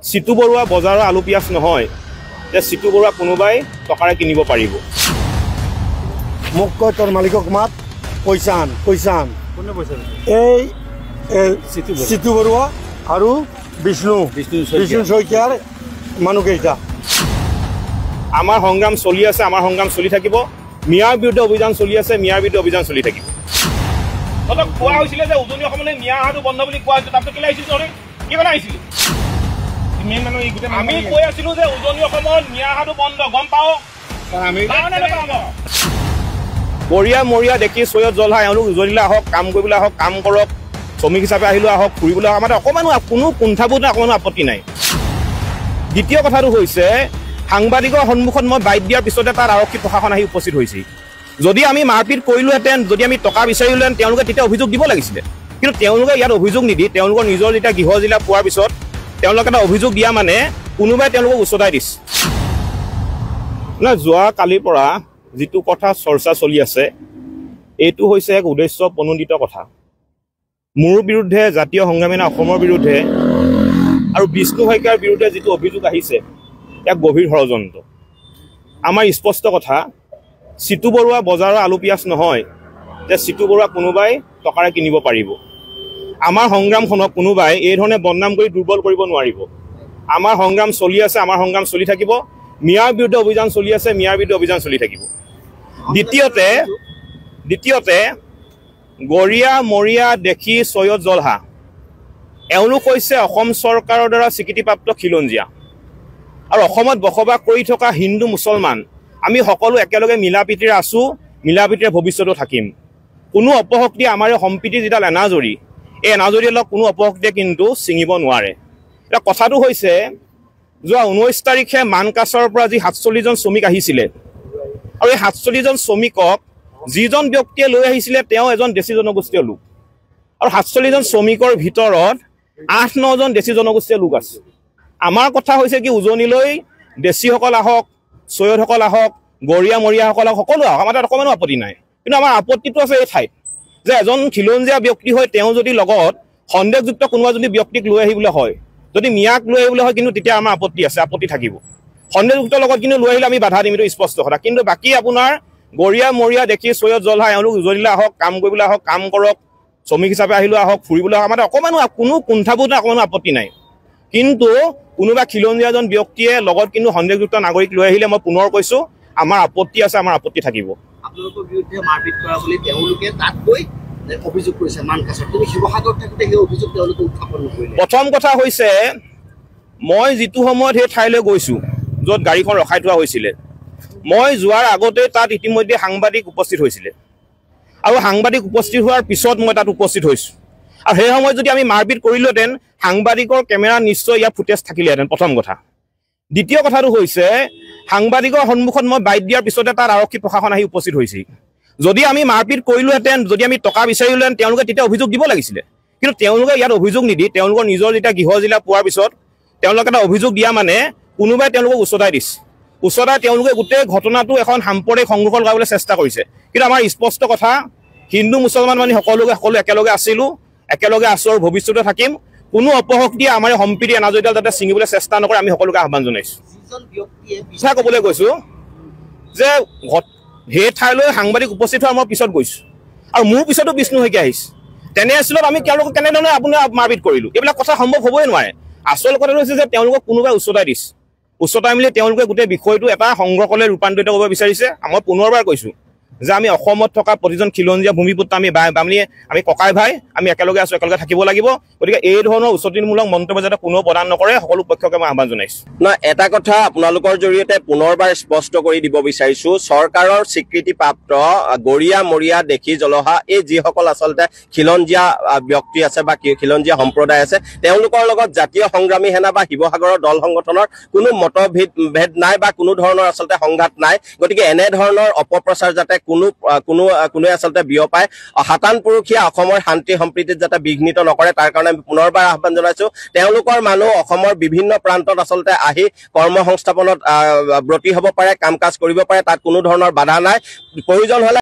Situ Barua বজাৰৰ আলু পিয়াজ নহয় যে চিটু বৰুৱা কোনোবাই টকাৰে কিনিব পাৰিব। মোক কয় তোৰ মালিকক মাত পইচান কোনে পইচা এই চিটু বৰুৱা আৰু বিষ্ণু শইকীয়াৰ মানুহকেইটা। আমাৰ সংগ্ৰাম চলি আছে, আমাৰ সংগ্ৰাম চলি থাকিব। মিয়াৰ বিৰুদ্ধে অভিযান চলি আছে, মিয়াৰ বিৰুদ্ধে অভিযান চলি থাকিব। তহঁতক কোৱা হৈছিলে যে উজনি অসমলৈ মিয়া অহাটো বন্ধ বুলি কোৱা হৈছিল, তাৰপিছত কেলৈ আহিছিল তহঁতে কি মানে আহিছিল? আমি কৈ আছিলো যে উজনি অসমত মিয়া অহাটো বন্ধ, গম পাও। বৰিয়া মৰিয়া দেখি চৈয়দ জলহা এওঁলোক উজনিলৈ আহক, কাম কৰিবলৈ আহক, কাম কৰক, শ্ৰমিক হিচাপে আহিলেও আহক, ফুৰিবলৈ আহক, আমাৰ অকণমানো কোনো কুণ্ঠাবোধ অকণমানো আপত্তি নাই। দ্বিতীয় কথাটো হৈছে সাংবাদিকৰ সন্মুখত মই বাইট দিয়াৰ পিছতে তাত আৰক্ষী প্ৰশাসন আহি উপস্থিত হৈছিল। যদি আমি মাৰপিট কৰিলোহেঁতেন, যদি আমি টকা বিচাৰিলোহেঁতেন, তেওঁলোকে তেতিয়া অভিযোগ দিব লাগিছিলে। কিন্তু তেওঁলোকে ইয়াত অভিযোগ নিদি তেওঁলোকৰ নিজৰ যেতিয়া গৃহ জিলা পোৱাৰ পিছত তেওঁলোকে এটা অভিযোগ দিয়া মানে কোনোবাই তেওঁলোকক উচতাই দিছে। যোৱা কালিৰ পৰা যিটো কথা চৰ্চা চলি আছে এইটো হৈছে এক উদ্দেশ্য প্ৰণোদিত কথা। মোৰ বিৰুদ্ধে, জাতীয় সংগ্ৰামী অসমৰ বিৰুদ্ধে আৰু বিষ্ণু শইকীয়াৰ বিৰুদ্ধে যিটো অভিযোগ আহিছে এক গভীৰ ষড়যন্ত্ৰ। আমাৰ স্পষ্ট কথা, চিটু বৰুৱা বজাৰৰ আলু পিয়াজ নহয় যে চিটু বৰুৱা কোনোবাই টকাৰে কিনিব পাৰিব। আমাৰ সংগ্ৰামখনক কোনোবাই এই ধৰণে বদনাম কৰি দুৰ্বল কৰিব নোৱাৰিব। আমাৰ সংগ্ৰাম চলি আছে, আমাৰ সংগ্ৰাম চলি থাকিব। মিয়াৰ বিৰুদ্ধে অভিযান চলি আছে, মিয়াৰ বিৰুদ্ধে অভিযান চলি থাকিব। দ্বিতীয়তে গৰিয়া মৰিয়া দেখি চৈয়দ জলহা এওঁলোক হৈছে অসম চৰকাৰৰ দ্বাৰা স্বীকৃতিপ্ৰাপ্ত খিলঞ্জীয়া আৰু অসমত বসবাস কৰি থকা হিন্দু মুছলমান আমি সকলো একেলগে মিলাপ্ৰীতিৰে আছোঁ, মিলাপ্ৰীতিৰে ভৱিষ্যতো থাকিম। কোনো অপশক্তিয়ে আমাৰ এই সম্প্ৰীতি যিডাল এনাজৰী, এই এনাজৰীডালক কোনো অপশক্তিয়ে কিন্তু ছিঙিব নোৱাৰে। এতিয়া কথাটো হৈছে যোৱা 19 তাৰিখে মানকাছৰ পৰা যি 47জন শ্ৰমিক আহিছিলে আৰু এই 47জন শ্ৰমিকক যিজন ব্যক্তিয়ে লৈ আহিছিলে তেওঁ এজন দেশী জনগোষ্ঠীয় লোক আৰু 47জন শ্ৰমিকৰ ভিতৰত 8-9জন দেশী জনগোষ্ঠীয় লোক আছে। আমাৰ কথা হৈছে কি উজনিলৈ দেশীসকল আহক, চৈয়দসকল আহক, গৰিয়া মৰিয়াসকল আহক, সকলো আহক, আমাৰ তাত অকণমানো আপত্তি নাই। কিন্তু আমাৰ আপত্তিটো আছে এই ঠাইত যে এজন খিলঞ্জীয়া ব্যক্তি হৈ তেওঁ যদি লগত সন্দেহযুক্ত কোনোবা যদি ব্যক্তিক লৈ আহিবলৈ হয়, যদি মিয়াক লৈ আহিবলৈ হয়, কিন্তু তেতিয়া আমাৰ আপত্তি আছে, আপত্তি থাকিব। সন্দেহযুক্তৰ লগত কিন্তু লৈ আহিলে আমি বাধা দিম, এইটো স্পষ্ট কথা। কিন্তু বাকী আপোনাৰ গৰিয়া মৰিয়া দেখি চৈয়দ জলহা এওঁলোক উজনিলৈ আহক, কাম কৰিবলৈ আহক, কাম কৰক, শ্ৰমিক হিচাপে আহিলেও আহক, ফুৰিবলৈ আহক, আমাৰ অকণমানো কোনো কুণ্ঠাবোধ অকণমানো আপত্তি নাই। কিন্তু কোনোবা খিলঞ্জীয়া এজন ব্যক্তিয়ে লগত কিন্তু সন্দেহযুক্ত নাগৰিক লৈ আহিলে মই পুনৰ কৈছোঁ আমাৰ আপত্তি আছে, আমাৰ আপত্তি থাকিব। আপোনালোকৰ বিৰুদ্ধে মাৰপিট কৰা বুলি তেওঁলোকে তাত গৈ অভিযোগ কৰিছে মানকাছৰ, কিন্তু শিৱসাগৰত থাকোঁতে সেই অভিযোগ তেওঁলোকে উত্থাপন নকৰিলে। প্ৰথম কথা হৈছে মই যিটো সময়ত সেই ঠাইলৈ গৈছোঁ য'ত গাড়ীখন ৰখাই থোৱা হৈছিলে, মই যোৱাৰ আগতে তাত ইতিমধ্যে সাংবাদিক উপস্থিত হৈছিলে আৰু সাংবাদিক উপস্থিত হোৱাৰ পিছত মই তাত উপস্থিত হৈছোঁ। আৰু সেই সময়ত যদি আমি মাৰপিট কৰিলোহেঁতেন সাংবাদিকৰ কেমেৰা নিশ্চয় ইয়াৰ ফুটেজ থাকিলেহেঁতেন, প্ৰথম কথা। দ্বিতীয় কথাটো হৈছে সাংবাদিকৰ সন্মুখত মই বাইট দিয়াৰ পিছতে তাত আৰক্ষী প্ৰশাসন আহি উপস্থিত হৈছিল। যদি আমি মাৰপিট কৰিলোহেঁতেন, যদি আমি টকা বিচাৰিলোহেঁতেন, তেওঁলোকে তেতিয়া অভিযোগ দিব লাগিছিলে। কিন্তু তেওঁলোকে ইয়াত অভিযোগ নিদি তেওঁলোকৰ নিজৰ যেতিয়া গৃহ জিলা পোৱাৰ পিছত তেওঁলোকে এটা অভিযোগ দিয়া মানে কোনোবাই তেওঁলোকক উচতাই দিছে। উচতাই তেওঁলোকে গোটেই ঘটনাটো এখন সাম্প্ৰদায়িক সংঘৰ্ষ লগাবলৈ চেষ্টা কৰিছে। কিন্তু আমাৰ স্পষ্ট কথা, হিন্দু মুছলমান মানে সকলো একেলগে আছিলোঁ, একেলগে আছোঁ আৰু ভৱিষ্যতে থাকিম। কোনো অপশক্তিয়ে আমাৰ সম্প্ৰীতি এনাজৰীডাল যাতে ছিঙিবলৈ চেষ্টা নকৰে আমি সকলোকে আহ্বান জনাইছোঁ। কথা ক'বলৈ গৈছোঁ যে সেই ঠাইলৈ সাংবাদিক উপস্থিত হোৱাৰ মই পিছত গৈছোঁ আৰু মোৰ পিছতো বিষ্ণু শইকীয়া আহিছে। তেনে আছিলত আমি তেওঁলোকক কেনেধৰণে আপোনাৰ মাৰপিট কৰিলোঁ, এইবিলাক কথা সম্ভৱ হ'বই নোৱাৰে। আচল কথাটো হৈছে যে তেওঁলোকক কোনোবাই উচতাই দিছে, উচতাই মেলি তেওঁলোকে গোটেই বিষয়টো এটা সংঘৰ্ষলৈ ৰূপান্তৰিত কৰিব বিচাৰিছে। মই পুনৰবাৰ কৈছোঁ যে আমি অসমত থকা প্ৰতিজন খিলঞ্জীয়া ভূমিপুত্ৰ আমি ককাই ভাই, আমি একেলগে আছোঁ, একেলগে থাকিব লাগিব। গতিকে এই ধৰণৰ উচতনিমূলক মন্তব্য যাতে কোনেও প্ৰদান নকৰে সকলো পক্ষকে মই আহ্বান জনাইছোঁ। নহয়, এটা কথা আপোনালোকৰ জৰিয়তে পুনৰবাৰ স্পষ্ট কৰি দিব বিচাৰিছোঁ, চৰকাৰৰ স্বীকৃতিপ্ৰাপ্ত গৰিয়া মৰিয়া দেখি জলহা এই যিসকল আচলতে খিলঞ্জীয়া ব্যক্তি আছে বা খিলঞ্জীয়া সম্প্ৰদায় আছে, তেওঁলোকৰ লগত জাতীয় সংগ্ৰামী সেনা বা শিৱসাগৰৰ দল সংগঠনৰ কোনো মতভেদ নাই বা কোনো ধৰণৰ আচলতে সংঘাত নাই। গতিকে এনেধৰণৰ অপপ্ৰচাৰ যাতে কোনোৱে আচলতে বিয়পায়, সাতানপুৰুষীয়া অসমৰ শান্তি সম্প্ৰীতিত যাতে বিঘ্নিত নকৰে তাৰ কাৰণে আমি পুনৰবাৰ আহ্বান জনাইছোঁ। তেওঁলোকৰ মানুহ অসমৰ বিভিন্ন প্ৰান্তত আচলতে আহি কৰ্ম সংস্থাপনত ব্ৰতী হ'ব পাৰে, কাম কাজ কৰিব পাৰে, তাত কোনো ধৰণৰ বাধা নাই। প্ৰয়োজন হ'লে